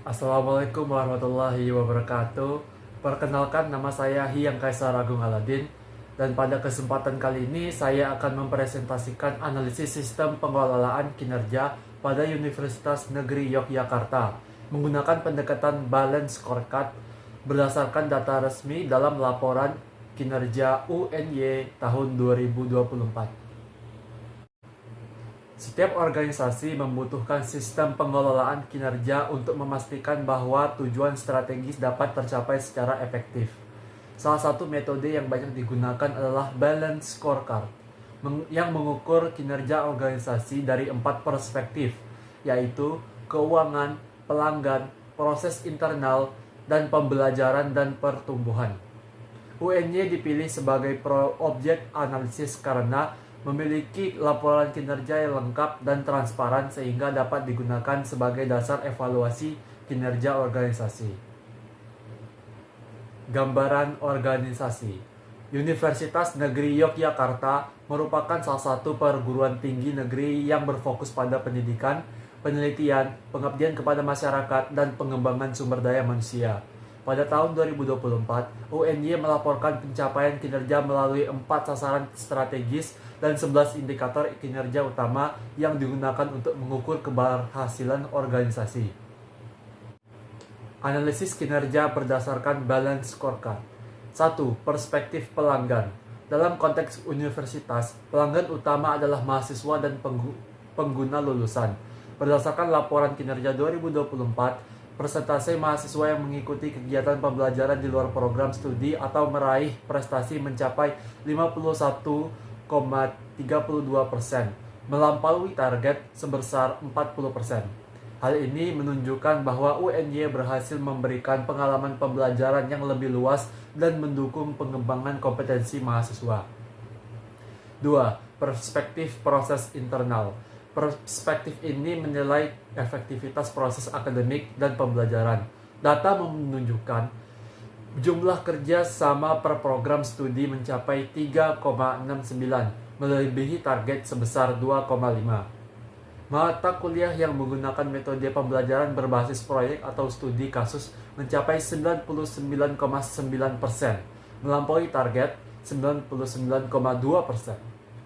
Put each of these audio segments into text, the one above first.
Assalamualaikum warahmatullahi wabarakatuh. Perkenalkan, nama saya Hyang Kaisar Agung Aladin. Dan pada kesempatan kali ini saya akan mempresentasikan analisis sistem pengelolaan kinerja pada Universitas Negeri Yogyakarta menggunakan pendekatan Balance Scorecard berdasarkan data resmi dalam laporan kinerja UNY tahun 2024. Setiap organisasi membutuhkan sistem pengelolaan kinerja untuk memastikan bahwa tujuan strategis dapat tercapai secara efektif. Salah satu metode yang banyak digunakan adalah Balance Scorecard, yang mengukur kinerja organisasi dari 4 perspektif, yaitu keuangan, pelanggan, proses internal, dan pembelajaran dan pertumbuhan. UNY dipilih sebagai objek analisis karena memiliki laporan kinerja yang lengkap dan transparan sehingga dapat digunakan sebagai dasar evaluasi kinerja organisasi. Gambaran organisasi. Universitas Negeri Yogyakarta merupakan salah satu perguruan tinggi negeri yang berfokus pada pendidikan, penelitian, pengabdian kepada masyarakat, dan pengembangan sumber daya manusia. Pada tahun 2024, UNY melaporkan pencapaian kinerja melalui 4 sasaran strategis dan 11 indikator kinerja utama yang digunakan untuk mengukur keberhasilan organisasi. Analisis kinerja berdasarkan Balance Scorecard. 1. Perspektif pelanggan. Dalam konteks universitas, pelanggan utama adalah mahasiswa dan pengguna lulusan. Berdasarkan laporan kinerja 2024, persentase mahasiswa yang mengikuti kegiatan pembelajaran di luar program studi atau meraih prestasi mencapai 51,32%, melampaui target sebesar 40%. Hal ini menunjukkan bahwa UNY berhasil memberikan pengalaman pembelajaran yang lebih luas dan mendukung pengembangan kompetensi mahasiswa. 2. Perspektif proses internal. Perspektif ini menilai efektivitas proses akademik dan pembelajaran. Data menunjukkan jumlah kerja sama per program studi mencapai 3,69, melebihi target sebesar 2,5. Mata kuliah yang menggunakan metode pembelajaran berbasis proyek atau studi kasus mencapai 99,9%, melampaui target 99,2%.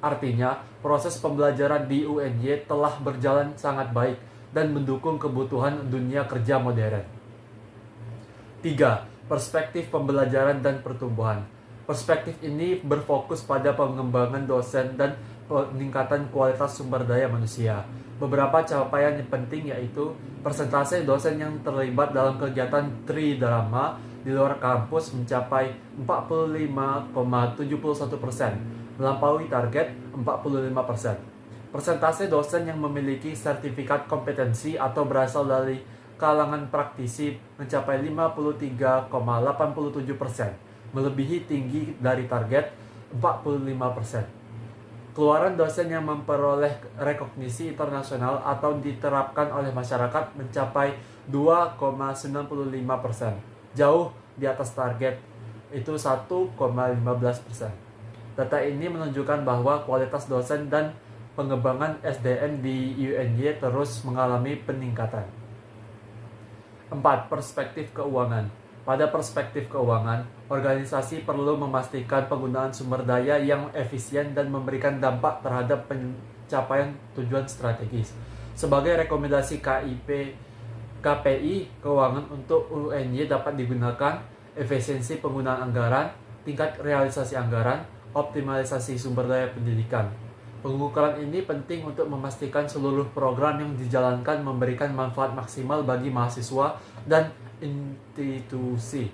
Artinya, proses pembelajaran di UNY telah berjalan sangat baik dan mendukung kebutuhan dunia kerja modern. 3. Perspektif pembelajaran dan pertumbuhan. Perspektif ini berfokus pada pengembangan dosen dan peningkatan kualitas sumber daya manusia. Beberapa capaian yang penting yaitu persentase dosen yang terlibat dalam kegiatan Tridrama di luar kampus mencapai 45,71%, melampaui target 45%. Persentase dosen yang memiliki sertifikat kompetensi atau berasal dari kalangan praktisi mencapai 53,87%, melebihi tinggi dari target 45%. Keluaran dosen yang memperoleh rekognisi internasional atau diterapkan oleh masyarakat mencapai 2,95%, jauh di atas target itu 1,15%. Data ini menunjukkan bahwa kualitas dosen dan pengembangan SDM di UNY terus mengalami peningkatan. 4. Perspektif keuangan. Pada perspektif keuangan, organisasi perlu memastikan penggunaan sumber daya yang efisien dan memberikan dampak terhadap pencapaian tujuan strategis. Sebagai rekomendasi KPI keuangan untuk UNY dapat digunakan efisiensi penggunaan anggaran, tingkat realisasi anggaran, optimalisasi sumber daya pendidikan. Pengukuran ini penting untuk memastikan seluruh program yang dijalankan memberikan manfaat maksimal bagi mahasiswa dan institusi.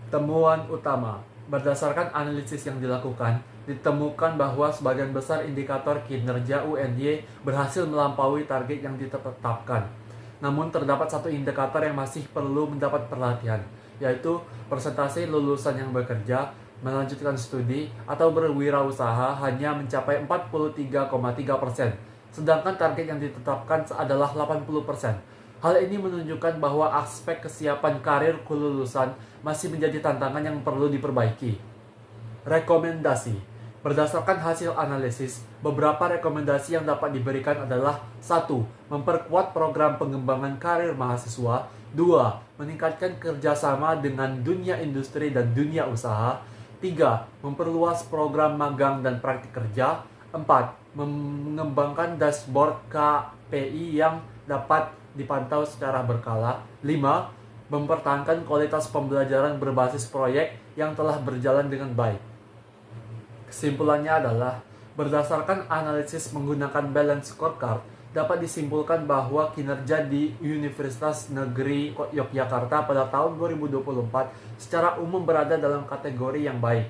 Temuan utama. Berdasarkan analisis yang dilakukan, ditemukan bahwa sebagian besar indikator kinerja UNY berhasil melampaui target yang ditetapkan. Namun terdapat satu indikator yang masih perlu mendapat perhatian, yaitu persentase lulusan yang bekerja, melanjutkan studi, atau berwirausaha hanya mencapai 43,3%, sedangkan target yang ditetapkan adalah 80%. Hal ini menunjukkan bahwa aspek kesiapan karir kelulusan masih menjadi tantangan yang perlu diperbaiki. Rekomendasi. Berdasarkan hasil analisis, beberapa rekomendasi yang dapat diberikan adalah 1. Memperkuat program pengembangan karir mahasiswa. 2. Meningkatkan kerjasama dengan dunia industri dan dunia usaha. 3. Memperluas program magang dan praktik kerja. 4. Mengembangkan dashboard KPI yang dapat dipantau secara berkala. 5. Mempertahankan kualitas pembelajaran berbasis proyek yang telah berjalan dengan baik. Kesimpulannya adalah, berdasarkan analisis menggunakan balance scorecard, dapat disimpulkan bahwa kinerja di Universitas Negeri Yogyakarta pada tahun 2024 secara umum berada dalam kategori yang baik.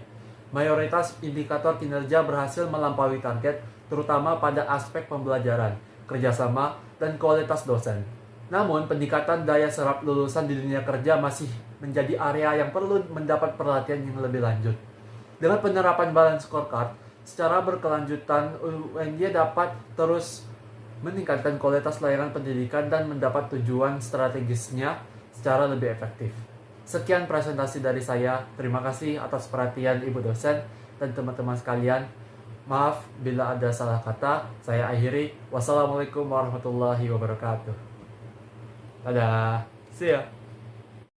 Mayoritas indikator kinerja berhasil melampaui target, terutama pada aspek pembelajaran, kerjasama, dan kualitas dosen. Namun, peningkatan daya serap lulusan di dunia kerja masih menjadi area yang perlu mendapat perhatian yang lebih lanjut. Dengan penerapan balance scorecard secara berkelanjutan, UNY dapat terus meningkatkan kualitas layanan pendidikan dan mendapat tujuan strategisnya secara lebih efektif. Sekian presentasi dari saya. Terima kasih atas perhatian Ibu dosen dan teman-teman sekalian. Maaf bila ada salah kata. Saya akhiri. Wassalamualaikum warahmatullahi wabarakatuh. Dadah. See ya.